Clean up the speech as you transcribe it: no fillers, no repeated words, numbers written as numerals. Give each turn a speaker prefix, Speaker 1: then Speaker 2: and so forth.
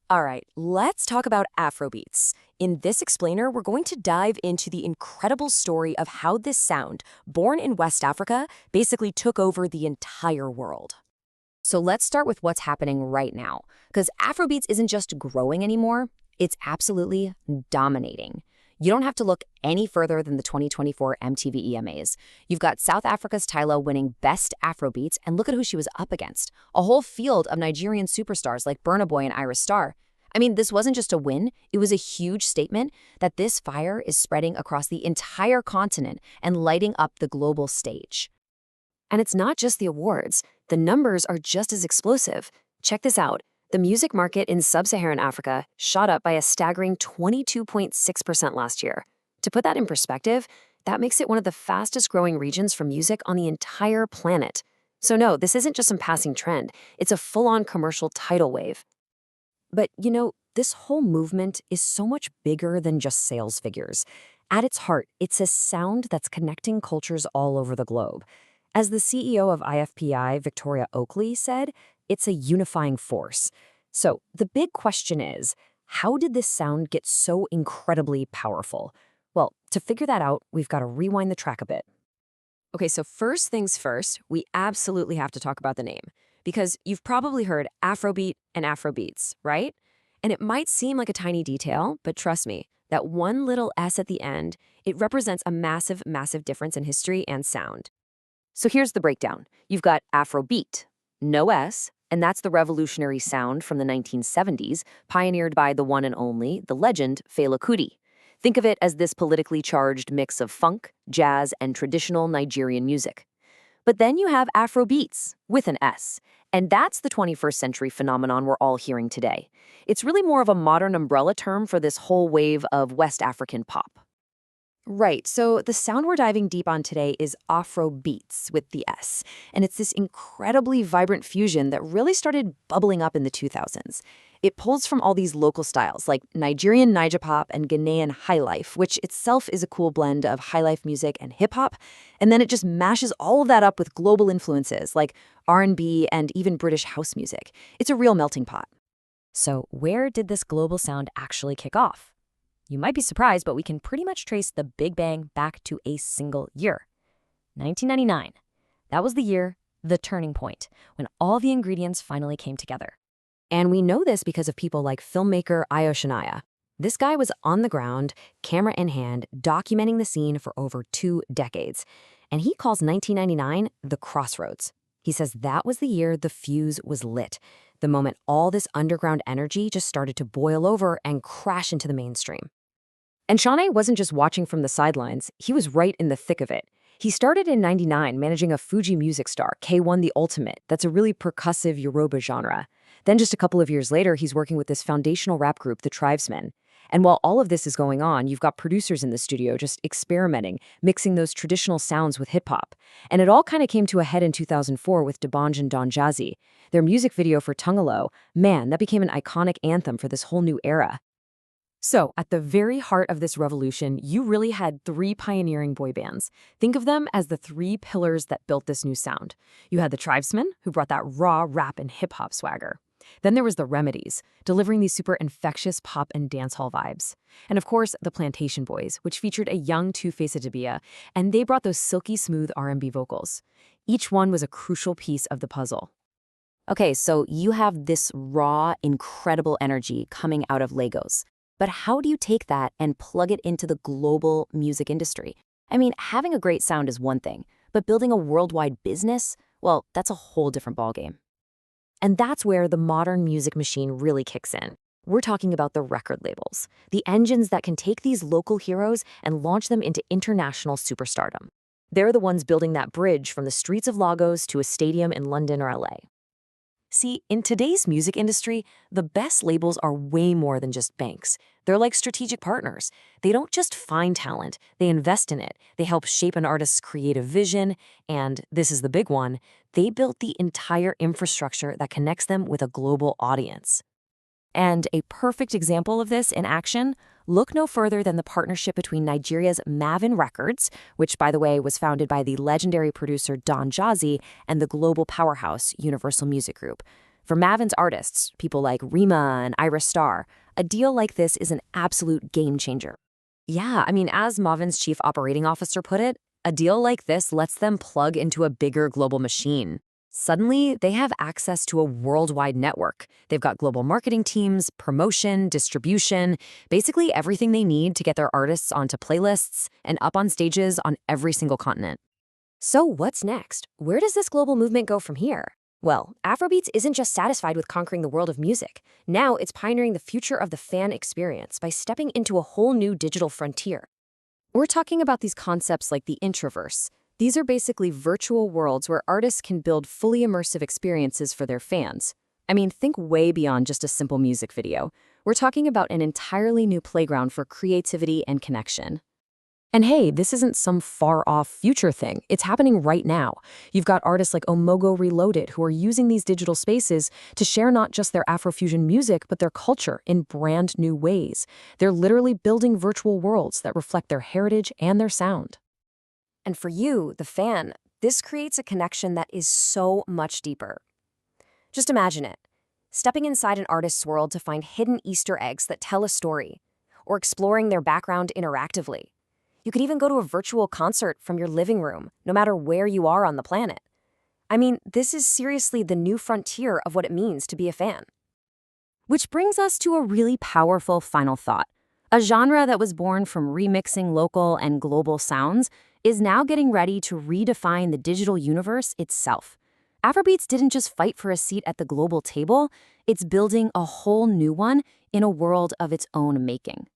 Speaker 1: All right, let's talk about Afrobeats. In this explainer, we're going to dive into the incredible story of how this sound, born in West Africa, basically took over the entire world. So let's start with what's happening right now, because Afrobeats isn't just growing anymore, it's absolutely dominating. You don't have to look any further than the 2024 MTV EMAs. You've got South Africa's Tyla winning Best Afrobeats, and look at who she was up against. A whole field of Nigerian superstars like Burna Boy and Iris Star. I mean, this wasn't just a win, it was a huge statement that this fire is spreading across the entire continent and lighting up the global stage. And it's not just the awards. The numbers are just as explosive. Check this out. The music market in sub-Saharan Africa shot up by a staggering 22.6% last year. To put that in perspective, that makes it one of the fastest growing regions for music on the entire planet. So no, this isn't just some passing trend. It's a full-on commercial tidal wave. But, this whole movement is so much bigger than just sales figures. At its heart, it's a sound that's connecting cultures all over the globe. As the CEO of IFPI, Victoria Oakley, said, it's a unifying force. So the big question is, how did this sound get so incredibly powerful? Well, to figure that out, we've got to rewind the track a bit. Okay, so first things first, we absolutely have to talk about the name. Because you've probably heard Afrobeat and Afrobeats, right? And it might seem like a tiny detail, but trust me, that one little S at the end, it represents a massive, massive difference in history and sound. So here's the breakdown. You've got Afrobeat, no S, and that's the revolutionary sound from the 1970s, pioneered by the one and only, the legend, Fela Kuti. Think of it as this politically charged mix of funk, jazz, and traditional Nigerian music. But then you have Afrobeats, with an S, and that's the 21st century phenomenon we're all hearing today. It's really more of a modern umbrella term for this whole wave of West African pop. Right, so the sound we're diving deep on today is Afrobeats with the S, and it's this incredibly vibrant fusion that really started bubbling up in the 2000s. It pulls from all these local styles like Nigerian Niger-pop and Ghanaian highlife, which itself is a cool blend of highlife music and hip-hop, and then it just mashes all of that up with global influences like R&B and even British house music. It's a real melting pot. So where did this global sound actually kick off? You might be surprised, but we can pretty much trace the Big Bang back to a single year. 1999. That was the year, the turning point, when all the ingredients finally came together. And we know this because of people like filmmaker Ayo Shania. This guy was on the ground, camera in hand, documenting the scene for over 2 decades. And he calls 1999 the crossroads. He says that was the year the fuse was lit, the moment all this underground energy just started to boil over and crash into the mainstream. And Shanae wasn't just watching from the sidelines, he was right in the thick of it. He started in '99 managing a Fuji music star, K1 The Ultimate. That's a really percussive Yoruba genre. Then just a couple of years later, he's working with this foundational rap group, the Tribesmen. And while all of this is going on, you've got producers in the studio just experimenting, mixing those traditional sounds with hip-hop. And it all kind of came to a head in 2004 with D'banj and Don Jazzy. Their music video for Tungalo, man, that became an iconic anthem for this whole new era. So, at the very heart of this revolution, you really had 3 pioneering boy bands. Think of them as the 3 pillars that built this new sound. You had the Tribesmen, who brought that raw rap and hip-hop swagger. Then there was the Remedies, delivering these super infectious pop and dancehall vibes. And of course, the Plantation Boys, which featured a young Two-Face Idibia, and they brought those silky smooth R&B vocals. Each one was a crucial piece of the puzzle. Okay, so you have this raw, incredible energy coming out of Lagos. But how do you take that and plug it into the global music industry? I mean, having a great sound is one thing, but building a worldwide business, well, that's a whole different ballgame. And that's where the modern music machine really kicks in. We're talking about the record labels, the engines that can take these local heroes and launch them into international superstardom. They're the ones building that bridge from the streets of Lagos to a stadium in London or LA. See, in today's music industry, the best labels are way more than just banks. They're like strategic partners. They don't just find talent, they invest in it. They help shape an artist's creative vision, and this is the big one, they built the entire infrastructure that connects them with a global audience. And a perfect example of this in action, look no further than the partnership between Nigeria's Mavin Records, which, by the way, was founded by the legendary producer Don Jazzy, and the global powerhouse Universal Music Group. For Mavin's artists, people like Rima and Ira Star, a deal like this is an absolute game changer. Yeah, I mean, as Mavin's chief operating officer put it, a deal like this lets them plug into a bigger global machine. Suddenly, they have access to a worldwide network. They've got global marketing teams, promotion, distribution, basically everything they need to get their artists onto playlists and up on stages on every single continent. So what's next? Where does this global movement go from here? Well, Afrobeats isn't just satisfied with conquering the world of music. Now it's pioneering the future of the fan experience by stepping into a whole new digital frontier. We're talking about these concepts like the introverse. These are basically virtual worlds where artists can build fully immersive experiences for their fans. I mean, think way beyond just a simple music video. We're talking about an entirely new playground for creativity and connection. And hey, this isn't some far-off future thing. It's happening right now. You've got artists like Omogo Reloaded who are using these digital spaces to share not just their Afrofusion music, but their culture in brand new ways. They're literally building virtual worlds that reflect their heritage and their sound. And for you, the fan, this creates a connection that is so much deeper. Just imagine it. Stepping inside an artist's world to find hidden Easter eggs that tell a story, or exploring their background interactively. You could even go to a virtual concert from your living room, no matter where you are on the planet. I mean, this is seriously the new frontier of what it means to be a fan. Which brings us to a really powerful final thought. A genre that was born from remixing local and global sounds is now getting ready to redefine the digital universe itself. Afrobeats didn't just fight for a seat at the global table, it's building a whole new one in a world of its own making.